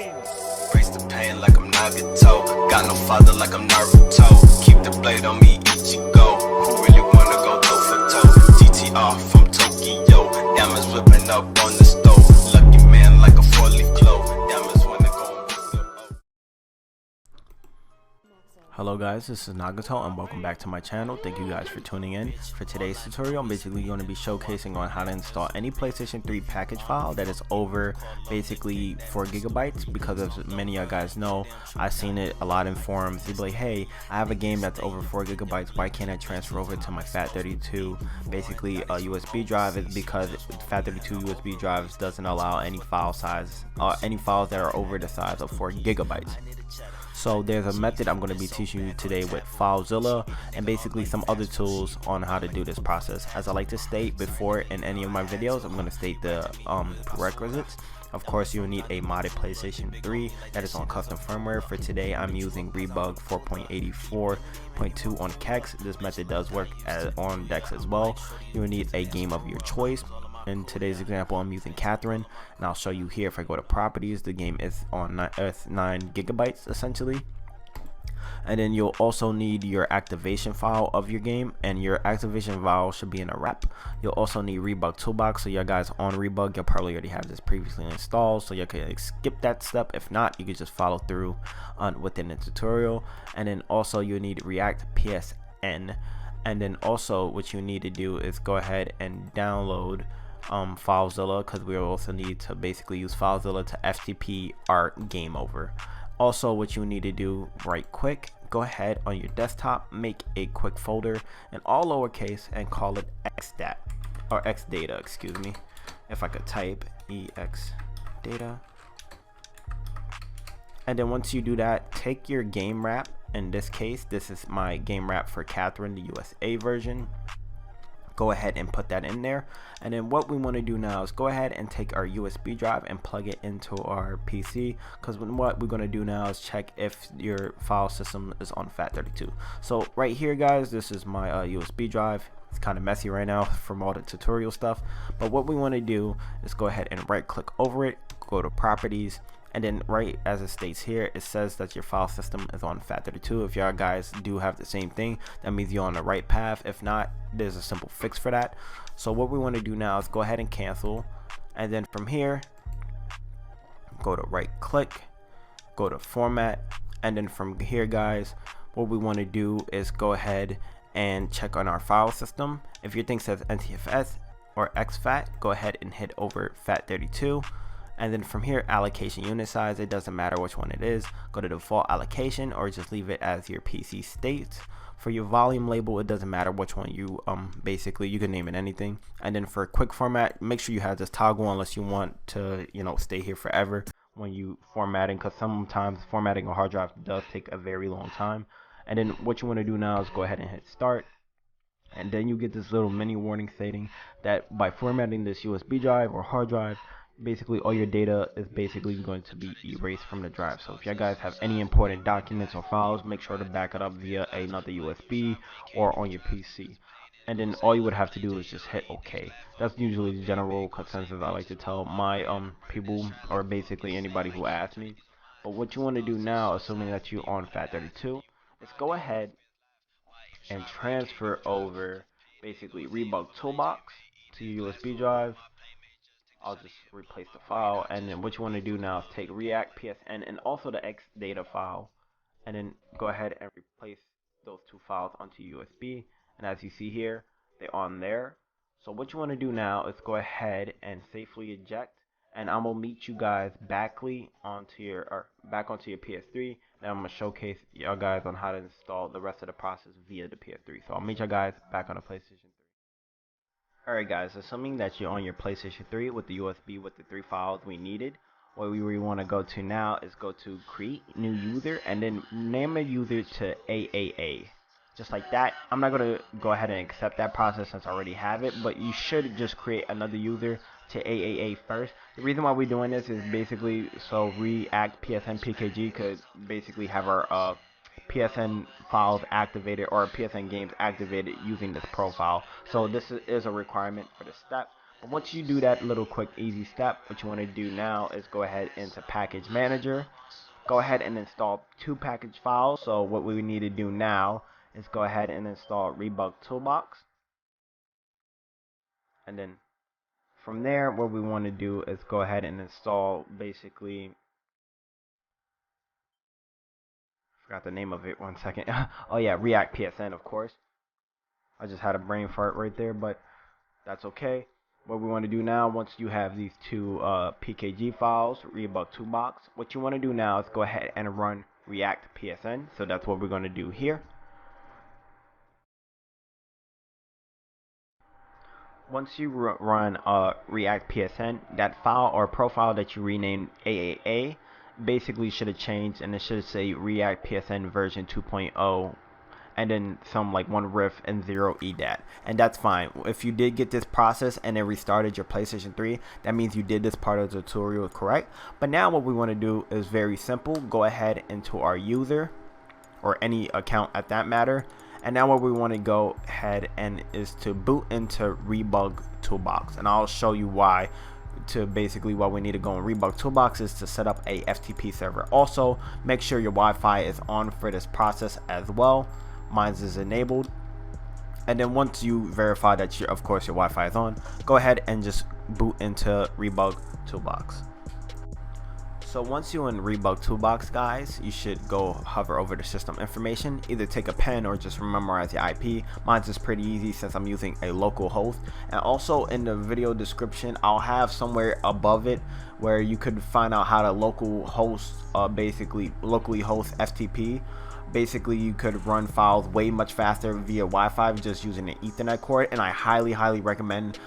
Brace the pain like I'm Nagato. Got no father like I'm Naruto. Keep the blade on me, Ichigo. Who really wanna go toe for toe? GTR from Tokyo. Diamonds whipping up on the stove. Lucky man like a 4-leaf clove. Diamonds wanna go. Hello guys, this is Nagato and welcome back to my channel. Thank you guys for tuning in. For today's tutorial, I'm basically going to be showcasing on how to install any PlayStation 3 package file that is over basically 4 gigabytes, because as many of you guys know, I've seen it a lot in forums. They'd be like, hey, I have a game that's over 4 gigabytes, why can't I transfer over to my FAT32 basically a USB drive? It's because FAT32 USB drives doesn't allow any file size, any files that are over the size of 4 gigabytes. So there's a method I'm going to be teaching you today with FileZilla and basically some other tools on how to do this process. As I like to state before in any of my videos, I'm going to state the prerequisites. Of course, you'll need a modded PlayStation 3 that is on custom firmware. For today, I'm using Rebug 4.84.2 on KEX. This method does work on DeX as well. You'll need a game of your choice. In today's example, I'm using Catherine, and I'll show you here. If I go to properties, the game is on 9 gigabytes essentially. And then you'll also need your activation file of your game, and your activation file should be in a RAP. You'll also need Rebug Toolbox. So you guys on Rebug, you'll probably already have this previously installed, so you can skip that step. If not, you can just follow through within the tutorial. And then also you need ReactPSN. And then also what you need to do is go ahead and download FileZilla, because we also need to basically use FileZilla to FTP our game over. Also, what you need to do right quick, go ahead on your desktop, make a quick folder in all lowercase and call it xdat or xdata, excuse me. If I could type exdata. And then once you do that, take your game wrap. In this case, this is my game wrap for Catherine, the USA version. Go ahead and put that in there. And then what we want to do now is go ahead and take our USB drive and plug it into our PC, because what we're going to do now is check if your file system is on FAT32. So right here guys, this is my USB drive. It's kind of messy right now from all the tutorial stuff, but what we want to do is go ahead and right click over it, go to properties, and then right as it states here, it says that your file system is on FAT32. If y'all guys do have the same thing, that means you're on the right path. If not, there's a simple fix for that. So what we want to do now is go ahead and cancel, and then from here go to right click, go to format, and then from here guys, what we want to do is go ahead and check on our file system. If your thing says NTFS or exFAT, go ahead and hit over FAT32. And then from here, allocation unit size, it doesn't matter which one it is. Go to default allocation or just leave it as your PC states. For your volume label, it doesn't matter which one you basically you can name it anything. And then for quick format, make sure you have this toggle unless you want to stay here forever when you formatting, because sometimes formatting a hard drive does take a very long time. And then what you want to do now is go ahead and hit start. And then you get this little mini warning stating that by formatting this USB drive or hard drive, basically all your data is basically going to be erased from the drive. So if you guys have any important documents or files, make sure to back it up via another USB or on your PC. And then all you would have to do is just hit OK. That's usually the general consensus I like to tell my people, or basically anybody who asks me. But what you want to do now, assuming that you're on FAT32, is go ahead and transfer over basically Rebug Toolbox to your USB drive. I'll just replace the file, and then what you want to do now is take ReactPSN and also the xdata file, and then go ahead and replace those two files onto USB. And as you see here, they're on there. So what you want to do now is go ahead and safely eject, and I'm gonna meet you guys back onto your PS3. Then I'm gonna showcase y'all guys on how to install the rest of the process via the PS3. So I'll meet y'all guys back on the PlayStation 3. Alright guys, assuming that you're on your PlayStation 3 with the USB with the 3 files we needed, what we want to go to now is go to create new user and then name a user to AAA. Just like that. I'm not going to go ahead and accept that process since I already have it, but you should just create another user to AAA first. The reason why we're doing this is basically so ReactPSN.PKG could basically have our PSN files activated or PSN games activated using this profile. So this is a requirement for the step. Once you do that little quick easy step, what you want to do now is go ahead into package manager. Go ahead and install 2 package files. So what we need to do now is go ahead and install Rebug Toolbox. And then from there, what we want to do is go ahead and install basically, forgot the name of it, one second. Oh yeah, ReactPSN, of course. I just had a brain fart right there, but that's okay. What we want to do now, once you have these 2 PKG files, Rebug Toolbox, what you want to do now is go ahead and run ReactPSN. So that's what we're going to do here. Once you run ReactPSN, that file or profile that you renamed AAA basically should have changed, and it should say ReactPSN version 2.0 and then some like 1 riff and 0 EDAT, and that's fine. If you did get this process and it restarted your PlayStation 3, that means you did this part of the tutorial correct. But now what we want to do is very simple. Go ahead into our user or any account at that matter, and now what we want to go ahead and is to boot into Rebug Toolbox, and I'll show you why. To basically what we need to go in Rebug Toolbox is to set up a FTP server. Also make sure your Wi-Fi is on for this process as well. Mine is enabled. And then once you verify that of course your Wi-Fi is on, go ahead and just boot into Rebug Toolbox. So once you're in Rebug Toolbox, guys, you should go hover over the system information, either take a pen or just memorize the IP. Mine's is pretty easy since I'm using a local host. And also in the video description, I'll have somewhere above it where you could find out how to local host, basically locally host FTP. Basically you could run files way much faster via Wi-Fi just using an Ethernet cord, and I highly recommend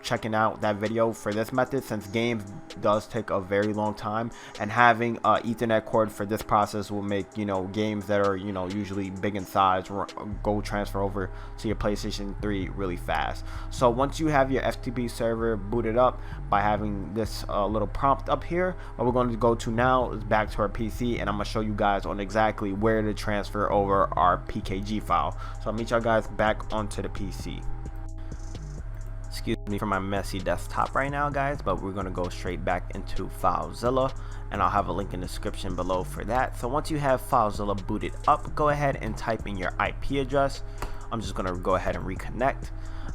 checking out that video for this method, since games does take a very long time, and having a Ethernet cord for this process will make, you know, games that are, you know, usually big in size go transfer over to your PlayStation 3 really fast. So once you have your FTP server booted up by having this little prompt up here, what we're going to go to now is back to our PC, and I'm going to show you guys on exactly where to transfer over our PKG file. So I'll meet y'all guys back onto the PC. Excuse me for my messy desktop right now, guys, but we're going to go straight back into FileZilla, and I'll have a link in the description below for that. So once you have FileZilla booted up, go ahead and type in your IP address. I'm just going to go ahead and reconnect,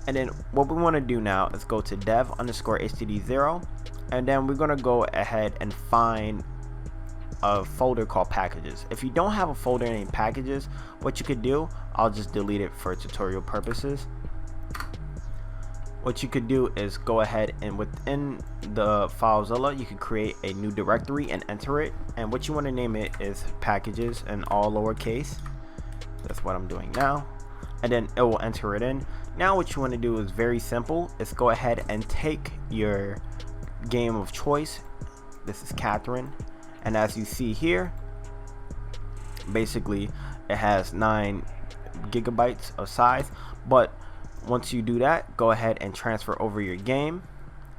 and then what we want to do now is go to dev_htd0, and then we're going to go ahead and find a folder called packages. If you don't have a folder named packages, what you could do, I'll just delete it for tutorial purposes. What you could do is go ahead and within the FileZilla, you could create a new directory and enter it, and what you want to name it is packages in all lowercase. That's what I'm doing now, and then it will enter it in. Now what you want to do is very simple. Is go ahead and take your game of choice. This is Catherine. And as you see here, basically it has 9 gigabytes of size. But once you do that, go ahead and transfer over your game.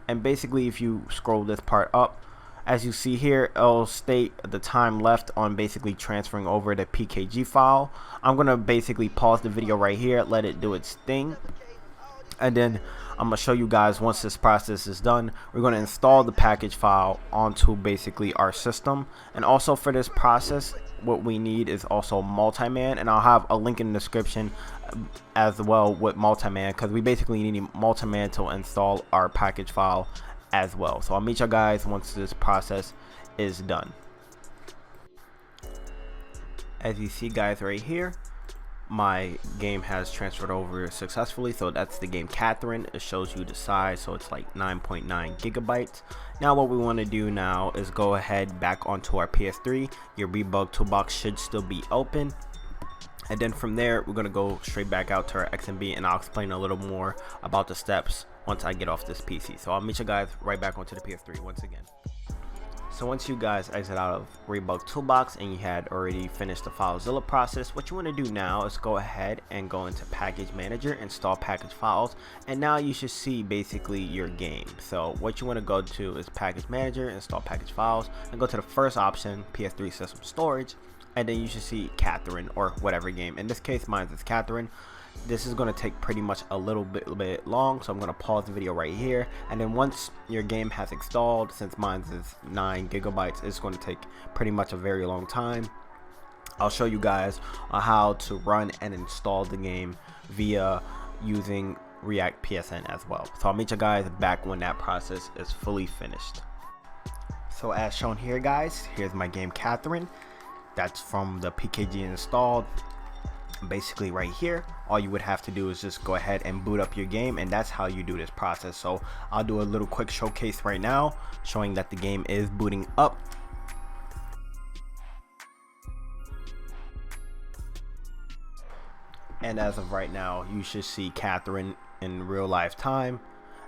And basically if you scroll this part up, as you see here, it'll state the time left on basically transferring over the PKG file. I'm gonna basically pause the video right here, let it do its thing, and then I'm gonna show you guys once this process is done. We're gonna install the package file onto basically our system. And also for this process, what we need is also Multiman, and I'll have a link in the description as well with Multiman, because we basically need Multiman to install our package file as well. So I'll meet you guys once this process is done. As you see, guys, right here, my game has transferred over successfully. So that's the game Catherine. It shows you the size, so it's like 9.9 gigabytes. Now what we want to do now is go ahead back onto our PS3. Your Rebug Toolbox should still be open, and then from there we're going to go straight back out to our XMB, and I'll explain a little more about the steps once I get off this PC. So I'll meet you guys right back onto the PS3 once again. So once you guys exit out of Rebug Toolbox and you had already finished the FileZilla process, what you want to do now is go ahead and go into Package Manager, install package files, and now you should see basically your game. So what you want to go to is Package Manager, install package files, and go to the first option, PS3 System Storage, and then you should see Catherine or whatever game. In this case, mine is Catherine. this is going to take pretty much a little bit long, so I'm going to pause the video right here, and then once your game has installed, since mine is 9 gigabytes, it's going to take pretty much a very long time. I'll show you guys how to run and install the game via using ReactPSN as well. So I'll meet you guys back when that process is fully finished. So as shown here, guys, here's my game Catherine. That's from the PKG installed. Basically right here, all you would have to do is just go ahead and boot up your game, and that's how you do this process. So I'll do a little quick showcase right now showing that the game is booting up. And as of right now, you should see Catherine in real life time.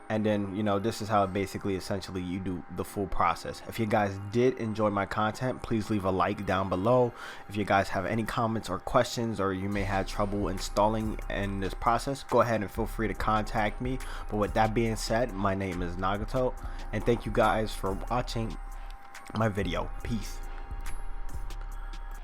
And then, you know, this is how basically essentially you do the full process. If you guys did enjoy my content, please leave a like down below. If you guys have any comments or questions, or you may have trouble installing in this process, go ahead and feel free to contact me. But with that being said, my name is Nagato, and thank you guys for watching my video. Peace.